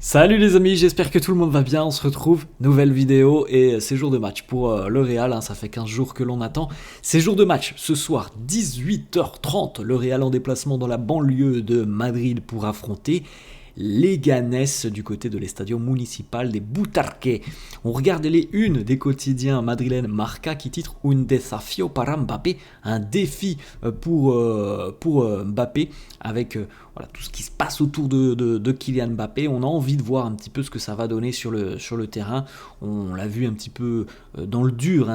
Salut les amis, j'espère que tout le monde va bien, on se retrouve, nouvelle vidéo et c'est jour de match pour le Real, ça fait 15 jours que l'on attend. C'est jour de match, ce soir 18h30, le Real en déplacement dans la banlieue de Madrid pour affronter Leganés du côté de l'Estadio Municipal des Butarque. On regarde les unes des quotidiens madrilènes Marca qui titre Un desafío para Mbappé, un défi pour Mbappé avec voilà, tout ce qui se passe autour de Kylian Mbappé. On a envie de voir un petit peu ce que ça va donner sur le terrain. On l'a vu un petit peu dans le dur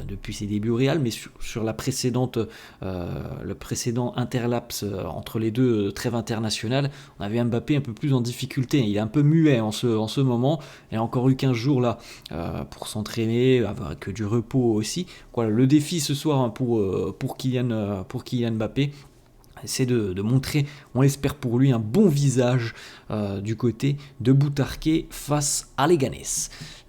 depuis ses débuts au Real, mais sur la précédente, le précédent interlaps entre les deux trêves internationales, on avait Mbappé un peu plus en difficulté. Il est un peu muet en ce moment. Il a encore eu 15 jours là pour s'entraîner, avec du repos aussi. Voilà, le défi ce soir pour Kylian Mbappé, c'est de montrer, on l'espère pour lui, un bon visage du côté de Butarque face à Leganés.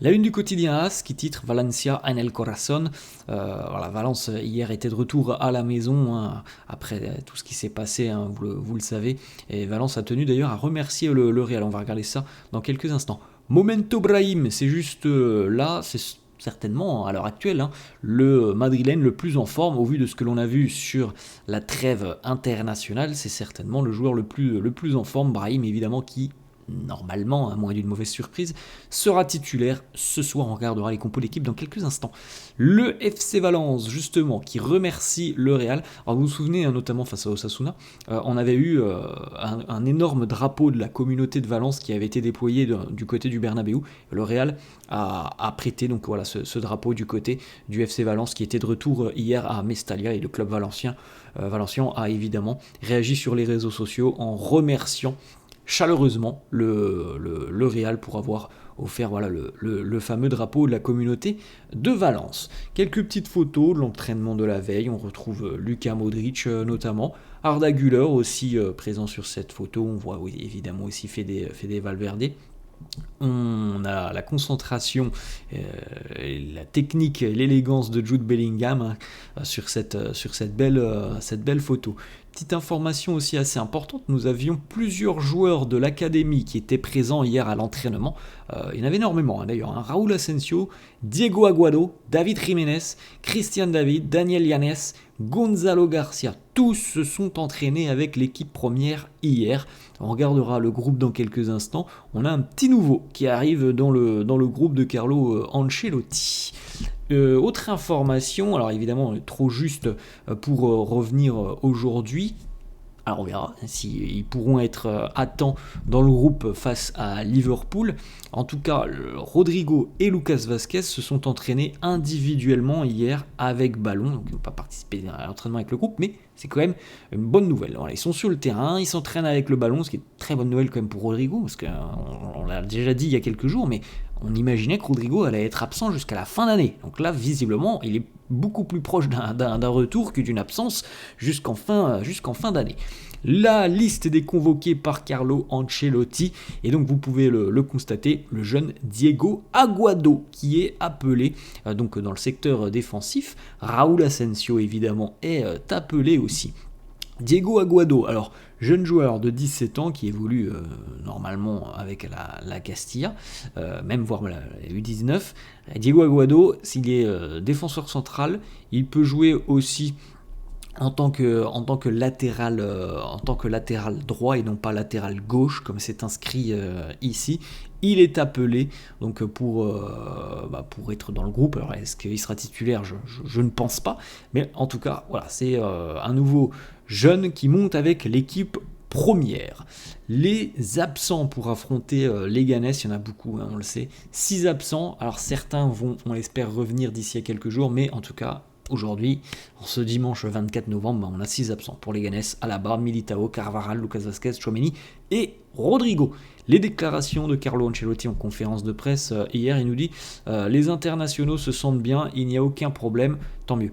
La une du quotidien AS qui titre Valencia en el corazón. Voilà, Valence hier était de retour à la maison après tout ce qui s'est passé, vous le savez. Et Valence a tenu d'ailleurs à remercier le Real. On va regarder ça dans quelques instants. Momento Brahim, c'est juste là, c'est certainement à l'heure actuelle le madrilène le plus en forme au vu de ce que l'on a vu sur la trêve internationale. C'est certainement le joueur le plus en forme. Brahim évidemment qui normalement, à moins d'une mauvaise surprise, sera titulaire ce soir. On regardera les compos d'équipe dans quelques instants. Le FC Valence, justement, qui remercie le Real. Alors vous vous souvenez, notamment face à Osasuna, on avait eu un énorme drapeau de la communauté de Valence qui avait été déployé du côté du Bernabéu. Le Real a prêté donc voilà ce drapeau du côté du FC Valence qui était de retour hier à Mestalla, et le club valencien a évidemment réagi sur les réseaux sociaux en remerciant chaleureusement le Real pour avoir offert voilà, le fameux drapeau de la communauté de Valence. Quelques petites photos de l'entraînement de la veille, on retrouve Luka Modric notamment, Arda Güler aussi présent sur cette photo, on voit évidemment aussi Fede Valverde. On a la concentration, la technique et l'élégance de Jude Bellingham sur cette belle photo. Petite information aussi assez importante, nous avions plusieurs joueurs de l'académie qui étaient présents hier à l'entraînement. Il y en avait énormément d'ailleurs. Raúl Asensio, Diego Aguado, David Jiménez, Christian David, Daniel Yanez, Gonzalo Garcia. Tous se sont entraînés avec l'équipe première hier. On regardera le groupe dans quelques instants. On a un petit nouveau qui arrive dans le groupe de Carlo Ancelotti. Autre information, alors évidemment trop juste pour revenir aujourd'hui. Alors on verra s'ils pourront être à temps dans le groupe face à Liverpool. En tout cas, Rodrigo et Lucas Vazquez se sont entraînés individuellement hier avec ballon. Donc ils n'ont pas participé à l'entraînement avec le groupe, mais c'est quand même une bonne nouvelle. Voilà, ils sont sur le terrain, ils s'entraînent avec le ballon, ce qui est une très bonne nouvelle quand même pour Rodrigo, parce qu'on l'a déjà dit il y a quelques jours, mais on imaginait que Rodrigo allait être absent jusqu'à la fin d'année. Donc là, visiblement, il est beaucoup plus proche d'un retour que d'une absence jusqu'en fin d'année. La liste des convoqués par Carlo Ancelotti, et donc vous pouvez le constater, le jeune Diego Aguado qui est appelé donc dans le secteur défensif. Raúl Asensio évidemment est appelé aussi. Diego Aguado, alors jeune joueur de 17 ans qui évolue normalement avec la Castilla, même voire la U19. Diego Aguado, s'il est défenseur central, il peut jouer aussi en tant que latéral droit et non pas latéral gauche comme c'est inscrit ici. Il est appelé donc pour être dans le groupe. Alors est-ce qu'il sera titulaire, je ne pense pas, mais en tout cas voilà, c'est un nouveau jeune qui monte avec l'équipe première. Les absents pour affronter Leganés, il y en a beaucoup, on le sait, 6 absents. Alors certains vont, on l'espère, revenir d'ici à quelques jours, mais en tout cas aujourd'hui, en ce dimanche 24 novembre, on a 6 absents pour Leganés: Alaba, Militao, Carvajal, Lucas Vazquez, Tchouaméni et Rodrigo. Les déclarations de Carlo Ancelotti en conférence de presse hier, il nous dit les internationaux se sentent bien, il n'y a aucun problème, tant mieux.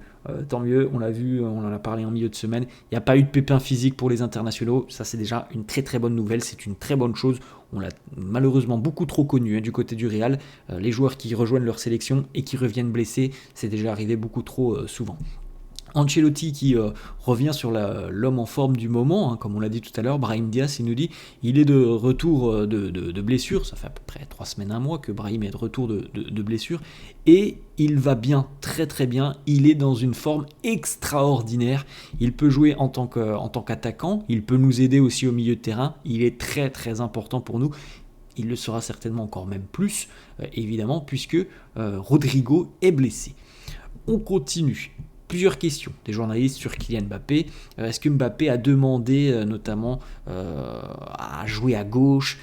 Tant mieux, on l'a vu, on en a parlé en milieu de semaine, il n'y a pas eu de pépin physique pour les internationaux, ça c'est déjà une très très bonne nouvelle, c'est une très bonne chose. On l'a malheureusement beaucoup trop connu du côté du Real, les joueurs qui rejoignent leur sélection et qui reviennent blessés, c'est déjà arrivé beaucoup trop souvent. Ancelotti qui revient sur l'homme en forme du moment, hein, comme on l'a dit tout à l'heure, Brahim Diaz, il nous dit il est de retour de blessure, ça fait à peu près 3 semaines, un mois que Brahim est de retour de blessure, et il va bien, très très bien, il est dans une forme extraordinaire, il peut jouer en tant qu'attaquant, il peut nous aider aussi au milieu de terrain, il est très très important pour nous. Il le sera certainement encore même plus, évidemment, puisque Rodrigo est blessé. On continue. Plusieurs questions des journalistes sur Kylian Mbappé. Est-ce que Mbappé a demandé notamment à jouer à gauche?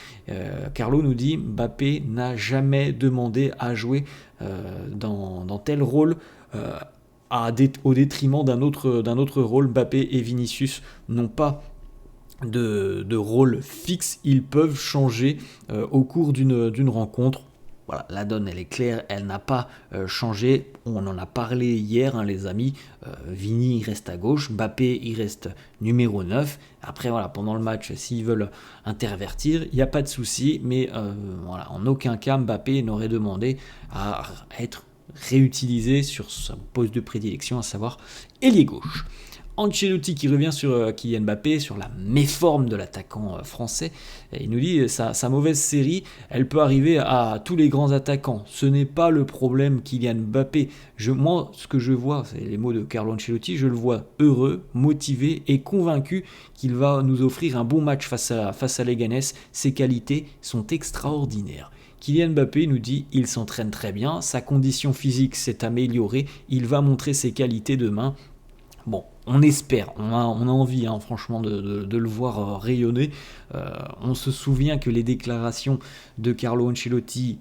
Carlo nous dit Mbappé n'a demandé à jouer dans tel rôle au détriment d'un autre rôle. Mbappé et Vinicius n'ont pas de rôle fixe, ils peuvent changer au cours d'une rencontre. Voilà, la donne elle est claire, elle n'a pas changé, on en a parlé hier hein, les amis, Vini il reste à gauche, Mbappé il reste numéro 9, après voilà, pendant le match s'ils veulent intervertir, il n'y a pas de souci, mais voilà, en aucun cas Mbappé n'aurait demandé à être réutilisé sur son poste de prédilection, à savoir ailier gauche. Ancelotti qui revient sur Kylian Mbappé, sur la méforme de l'attaquant français. Il nous dit sa mauvaise série, elle peut arriver à tous les grands attaquants. Ce n'est pas le problème Kylian Mbappé. Moi, ce que je vois, c'est les mots de Carlo Ancelotti, je le vois heureux, motivé et convaincu qu'il va nous offrir un bon match face à Leganés. Ses qualités sont extraordinaires. Kylian Mbappé nous dit il s'entraîne très bien, sa condition physique s'est améliorée, il va montrer ses qualités demain. Bon, on espère, on a envie hein, franchement de le voir rayonner. On se souvient que les déclarations de Carlo Ancelotti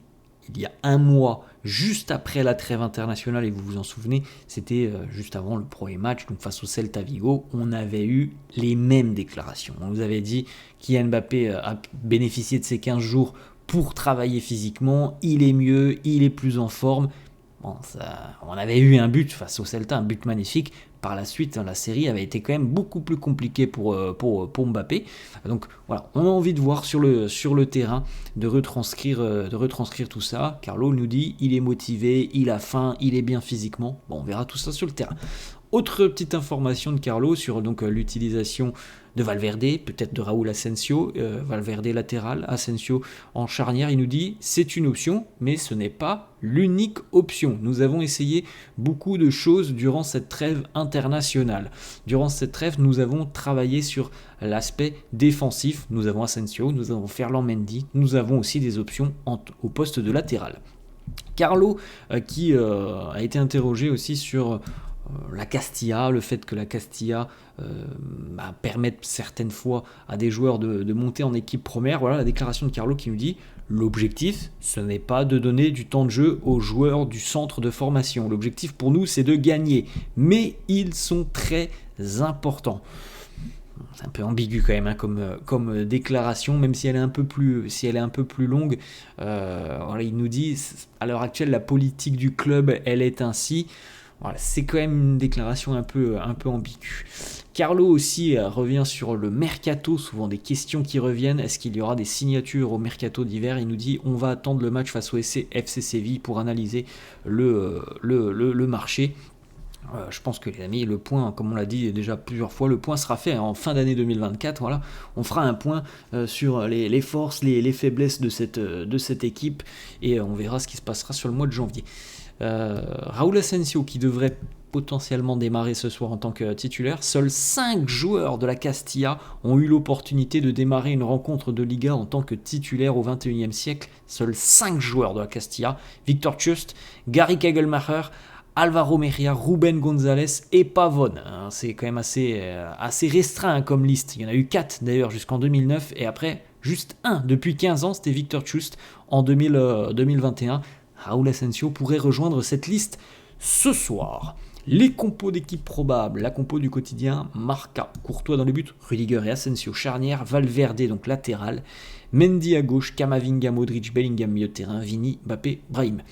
il y a un mois, juste après la trêve internationale, et vous vous en souvenez, c'était juste avant le premier match, donc face au Celta Vigo, on avait eu les mêmes déclarations. On nous avait dit Kylian Mbappé a bénéficié de ces 15 jours pour travailler physiquement, il est mieux, il est plus en forme. Bon, on avait eu un but face au Celta, un but magnifique. Par la suite, la série avait été quand même beaucoup plus compliquée pour Mbappé. Donc voilà, on a envie de voir sur le terrain, de retranscrire tout ça. Carlo nous dit, il est motivé, il a faim, il est bien physiquement. Bon, on verra tout ça sur le terrain. Autre petite information de Carlo sur donc l'utilisation de Valverde, peut-être de Raúl Asensio, Valverde latéral, Asensio en charnière, il nous dit c'est une option, mais ce n'est pas l'unique option. Nous avons essayé beaucoup de choses durant cette trêve internationale. Durant cette trêve, nous avons travaillé sur l'aspect défensif. Nous avons Asensio, nous avons Ferland Mendy, nous avons aussi des options au poste de latéral. Carlo qui a été interrogé aussi sur la Castilla, le fait que la Castilla permette certaines fois à des joueurs de monter en équipe première. Voilà la déclaration de Carlo qui nous dit l'objectif, ce n'est pas de donner du temps de jeu aux joueurs du centre de formation. L'objectif pour nous, c'est de gagner. Mais ils sont très importants. C'est un peu ambigu quand même hein, comme déclaration, même si elle est un peu plus longue. Voilà, il nous dit à l'heure actuelle, la politique du club, elle est ainsi. Voilà, c'est quand même une déclaration un peu ambiguë. Carlo aussi revient sur le mercato, souvent des questions qui reviennent. Est-ce qu'il y aura des signatures au mercato d'hiver? Il nous dit on va attendre le match face au FC Séville pour analyser le marché. Je pense que les amis, le point, comme on l'a dit déjà plusieurs fois, le point sera fait en fin d'année 2024. Voilà, on fera un point sur les forces, les faiblesses de cette équipe et on verra ce qui se passera sur le mois de janvier. Raúl Asensio qui devrait potentiellement démarrer ce soir en tant que titulaire. Seuls 5 joueurs de la Castilla ont eu l'opportunité de démarrer une rencontre de Liga en tant que titulaire au XXIe siècle. Seuls 5 joueurs de la Castilla. Victor Tchust, Gary Kagelmacher, Alvaro Mejía, Ruben González et Pavón. C'est quand même assez restreint comme liste. Il y en a eu 4 d'ailleurs jusqu'en 2009 et après juste 1 depuis 15 ans, c'était Victor Tchust en 2021. Raúl Asensio pourrait rejoindre cette liste ce soir. Les compos d'équipe probables, la compo du quotidien, Marca, Courtois dans le but, Rudiger et Asensio charnière, Valverde donc latéral, Mendy à gauche, Camavinga, Modric, Bellingham milieu de terrain, Vini, Mbappé, Brahim.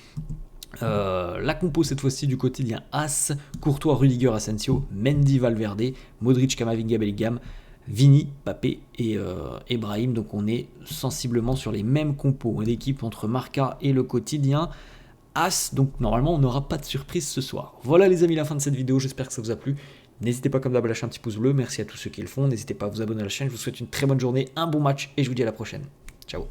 La compo cette fois-ci du quotidien As, Courtois, Rudiger, Asensio, Mendy, Valverde, Modric, Camavinga, Bellingham, Vini, Mbappé et Brahim. Donc on est sensiblement sur les mêmes compos. L'équipe entre Marca et le quotidien. As, donc normalement on n'aura pas de surprise ce soir. Voilà les amis, la fin de cette vidéo, j'espère que ça vous a plu. N'hésitez pas comme d'hab à lâcher un petit pouce bleu, merci à tous ceux qui le font, n'hésitez pas à vous abonner à la chaîne, je vous souhaite une très bonne journée, un bon match et je vous dis à la prochaine. Ciao.